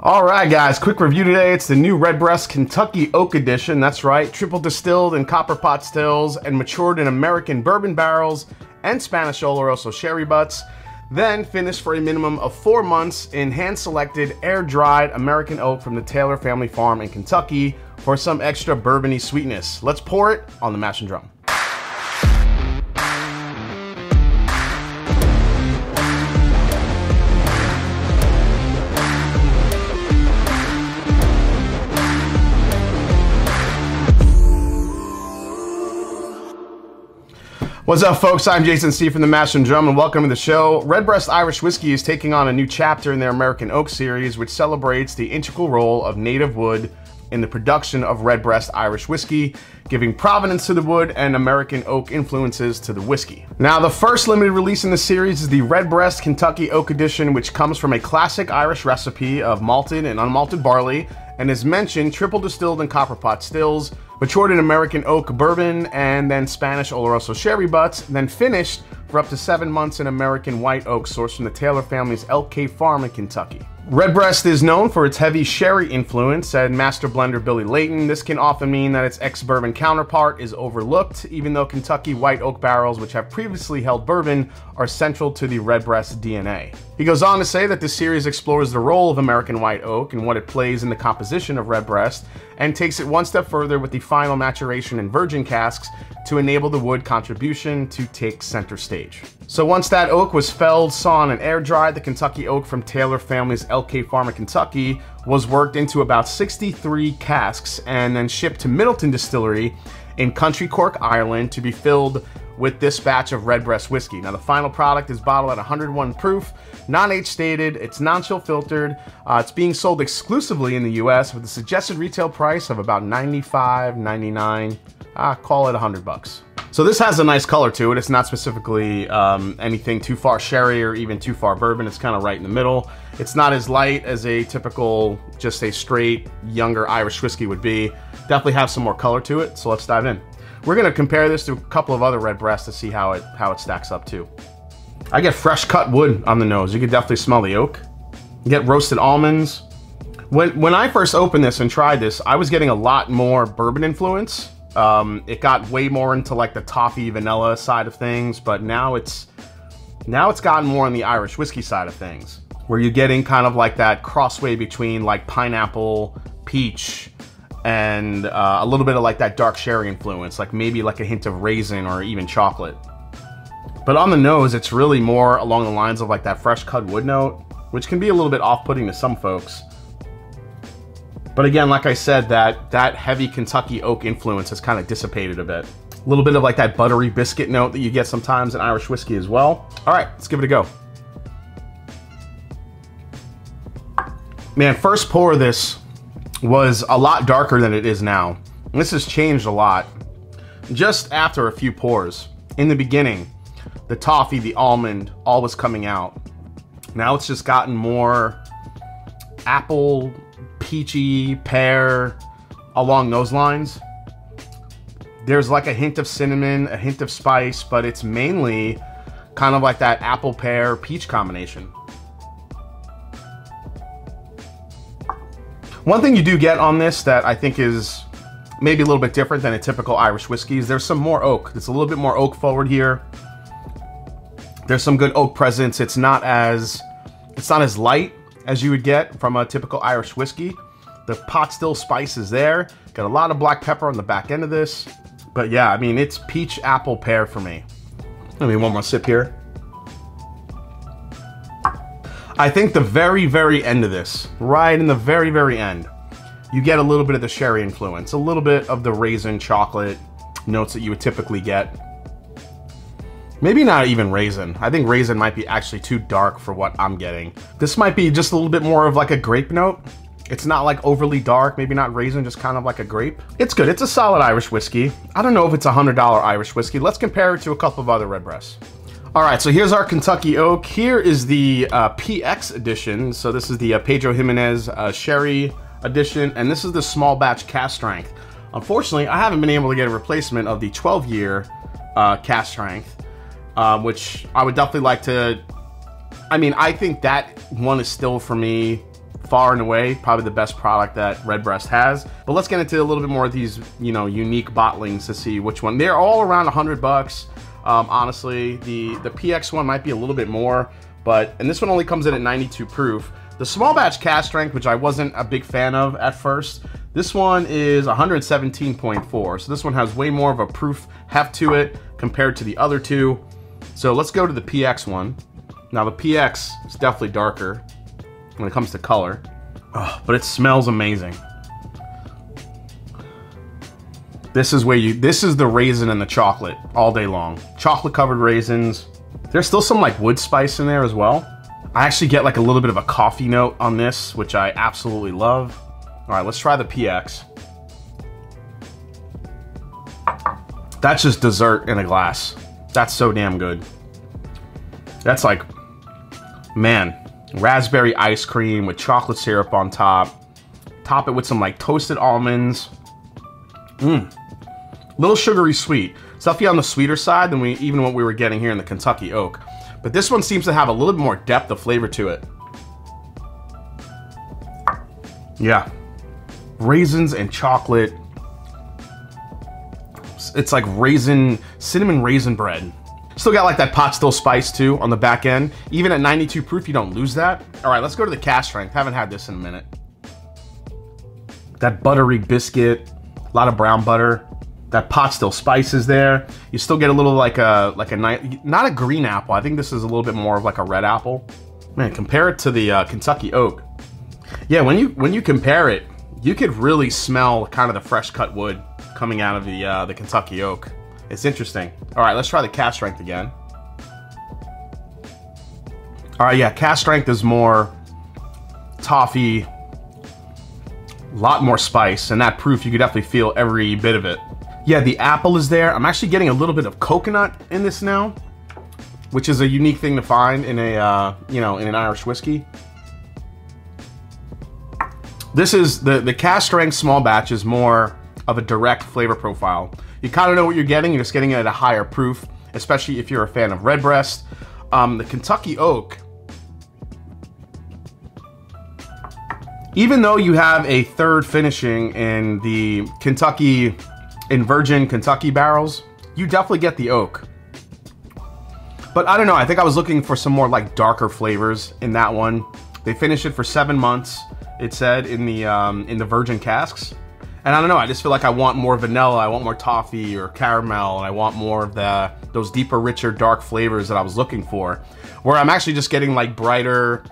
All right, guys, quick review today. It's the new Redbreast Kentucky Oak Edition. That's right, triple distilled in copper pot stills and matured in American Bourbon barrels and Spanish Oloroso Sherry butts. Then finished for a minimum of 4 months in hand-selected, air-dried American oak from the Taylor family farm in Kentucky for some extra bourbony sweetness. Let's pour it on the mash and drum. What's up, folks? I'm Jason C. from the Mash and Drum, and welcome to the show. Redbreast Irish Whiskey is taking on a new chapter in their American Oak series, which celebrates the integral role of native wood in the production of Redbreast Irish Whiskey, giving provenance to the wood and American oak influences to the whiskey. Now, the first limited release in the series is the Redbreast Kentucky Oak Edition, which comes from a classic Irish recipe of malted and unmalted barley, and is mentioned triple distilled in copper pot stills, matured in American oak bourbon and then Spanish Oloroso Sherry butts, then finished for up to 7 months in American white oak sourced from the Taylor family's Elk Cave farm in Kentucky. Redbreast is known for its heavy sherry influence, said master blender Billy Layton. This can often mean that its ex-bourbon counterpart is overlooked, even though Kentucky white oak barrels, which have previously held bourbon, are central to the Redbreast DNA. He goes on to say that this series explores the role of American white oak and what it plays in the composition of Redbreast, and takes it one step further with the final maturation in virgin casks to enable the wood contribution to take center stage. So once that oak was felled, sawn, and air-dried, the Kentucky oak from Taylor family's Elk Cave farm in Kentucky was worked into about 63 casks and then shipped to Middleton Distillery in Country Cork, Ireland, to be filled with this batch of Redbreast whiskey. Now, the final product is bottled at 101 proof, non-age stated, it's non-chill filtered. It's being sold exclusively in the US with a suggested retail price of about $95, $99, call it $100. So this has a nice color to it. It's not specifically anything too far sherry or even too far bourbon. It's kind of right in the middle. It's not as light as a typical, just a straight, younger Irish whiskey would be. Definitely have some more color to it, so let's dive in. We're gonna compare this to a couple of other Redbreasts to see how it stacks up too. I get fresh cut wood on the nose. You can definitely smell the oak. You get roasted almonds. When I first opened this and tried this, I was getting a lot more bourbon influence. It got way more into like the toffee vanilla side of things, but now it's gotten more on the Irish whiskey side of things, where you're getting kind of like that crossway between like pineapple, peach, and a little bit of like that dark sherry influence, like maybe like a hint of raisin or even chocolate. But on the nose, it's really more along the lines of like that fresh cut wood note, which can be a little bit off-putting to some folks. But again, like I said, that heavy Kentucky oak influence has kind of dissipated a bit. A little bit of like that buttery biscuit note that you get sometimes in Irish whiskey as well. All right, let's give it a go. Man, first pour of this was a lot darker than it is now. And this has changed a lot. Just after a few pours, in the beginning, the toffee, the almond, all was coming out. Now it's just gotten more apple, peachy, pear, along those lines. There's like a hint of cinnamon, a hint of spice, but it's mainly kind of like that apple, pear, peach combination. One thing you do get on this that I think is maybe a little bit different than a typical Irish whiskey is there's some more oak. There's a little bit more oak forward here. There's some good oak presence. It's not as light as you would get from a typical Irish whiskey. The pot still spice is there. Got a lot of black pepper on the back end of this. But yeah, I mean, it's peach, apple, pear for me. Let me one more sip here. I think the very, very end of this, right in the very, very end, you get a little bit of the sherry influence, a little bit of the raisin chocolate notes that you would typically get. Maybe not even raisin. I think raisin might be actually too dark for what I'm getting. This might be just a little bit more of like a grape note. It's not like overly dark, maybe not raisin, just kind of like a grape. It's good, it's a solid Irish whiskey. I don't know if it's a $100 Irish whiskey. Let's compare it to a couple of other Redbreasts. All right, so here's our Kentucky Oak. Here is the PX edition. So this is the Pedro Jimenez Sherry edition, and this is the small batch cask strength. Unfortunately, I haven't been able to get a replacement of the 12-year cask strength, which I would definitely like to. I mean, I think that one is still, for me, far and away probably the best product that Redbreast has. But let's get into a little bit more of these, you know, unique bottlings to see which one. They're all around $100. Honestly, the PX one might be a little bit more, and this one only comes in at 92 proof. The small batch cask strength, which I wasn't a big fan of at first, this one is 117.4. So this one has way more of a proof heft to it compared to the other two. So let's go to the PX one. Now the PX is definitely darker when it comes to color, but it smells amazing. This is the raisin and the chocolate all day long. Chocolate covered raisins. There's still some like wood spice in there as well. I actually get like a little bit of a coffee note on this, which I absolutely love. All right, let's try the PX. That's just dessert in a glass. That's so damn good. That's like, man, raspberry ice cream with chocolate syrup on top. Top it with some like toasted almonds. Little sugary sweet. It's definitely on the sweeter side than even what we were getting here in the Kentucky Oak. But this one seems to have a little bit more depth of flavor to it. Yeah. Raisins and chocolate. It's like cinnamon raisin bread. Still got like that pot still spice too on the back end. Even at 92 proof, you don't lose that. All right, let's go to the cask strength. Haven't had this in a minute. That buttery biscuit, a lot of brown butter. That pot still spice is there. You still get a little like a not a green apple. I think this is a little bit more of like a red apple. Man, compare it to the Kentucky Oak. Yeah, when you compare it, you could really smell kind of the fresh cut wood coming out of the Kentucky Oak. It's interesting. All right, let's try the cask strength again. All right, yeah, cask strength is more toffee, a lot more spice, and that proof you could definitely feel every bit of it. Yeah, the apple is there. I'm actually getting a little bit of coconut in this now, which is a unique thing to find in a in an Irish whiskey. This is the cask strength small batch is more of a direct flavor profile. You kind of know what you're getting. You're just getting it at a higher proof, especially if you're a fan of Redbreast. The Kentucky Oak, even though you have a third finishing in the virgin Kentucky barrels, you definitely get the oak. But I don't know, I think I was looking for some more like darker flavors in that one. They finished it for 7 months, it said in the virgin casks. And I don't know, I just feel like I want more vanilla, I want more toffee or caramel, and I want more of those deeper, richer, dark flavors that I was looking for. Where I'm actually just getting like brighter,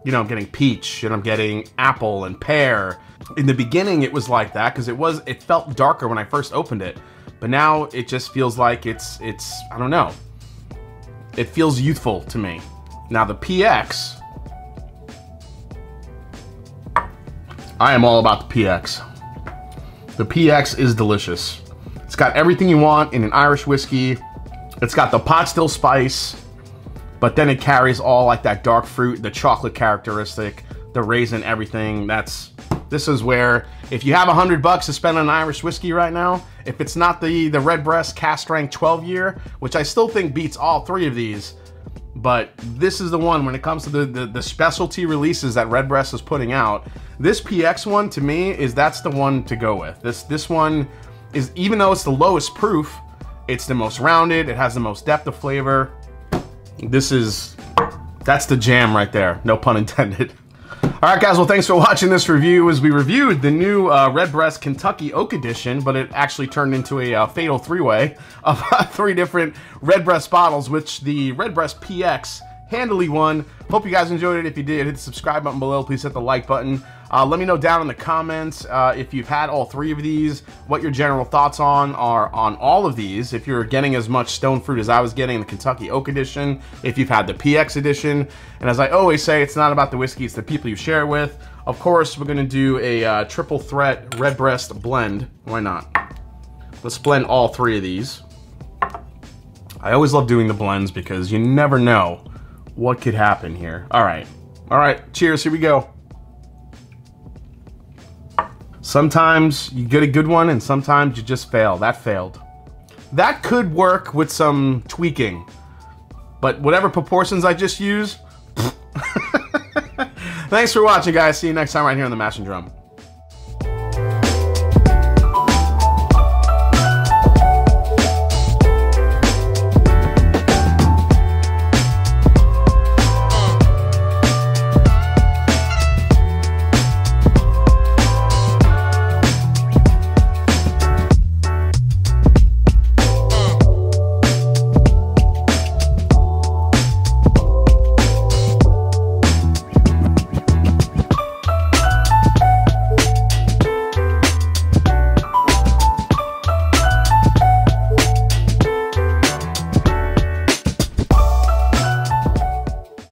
I'm getting peach and I'm getting apple and pear. In the beginning, it was like that because it felt darker when I first opened it. But now it just feels like it's I don't know. It feels youthful to me. Now the PX, I am all about the PX. The PX is delicious. It's got everything you want in an Irish whiskey. It's got the pot still spice, but then it carries all like that dark fruit, the chocolate characteristic, the raisin, everything. This is where, if you have $100 to spend on an Irish whiskey right now, if it's not the Redbreast cask strength 12 year, which I still think beats all three of these, but this is the one when it comes to the specialty releases that Redbreast is putting out. This PX one, to me, that's the one to go with. This one is, even though it's the lowest proof, it's the most rounded, it has the most depth of flavor. That's the jam right there, no pun intended. All right, guys, well, thanks for watching this review as we reviewed the new Redbreast Kentucky Oak Edition, but it actually turned into a fatal three-way of 3 different Redbreast bottles, which the Redbreast PX handily won. Hope you guys enjoyed it. If you did, hit the subscribe button below. Please hit the like button. Let me know down in the comments if you've had all 3 of these, what your general thoughts are on all of these. If you're getting as much stone fruit as I was getting in the Kentucky Oak Edition, if you've had the PX Edition. And as I always say, it's not about the whiskey, it's the people you share it with. Of course, we're gonna do a triple threat Redbreast blend. Why not? Let's blend all 3 of these. I always love doing the blends because you never know what could happen here. All right, cheers, here we go. Sometimes you get a good one and sometimes you just fail. That failed. That could work with some tweaking, but whatever proportions I just used, Thanks for watching, guys. See you next time right here on the Mash and Drum.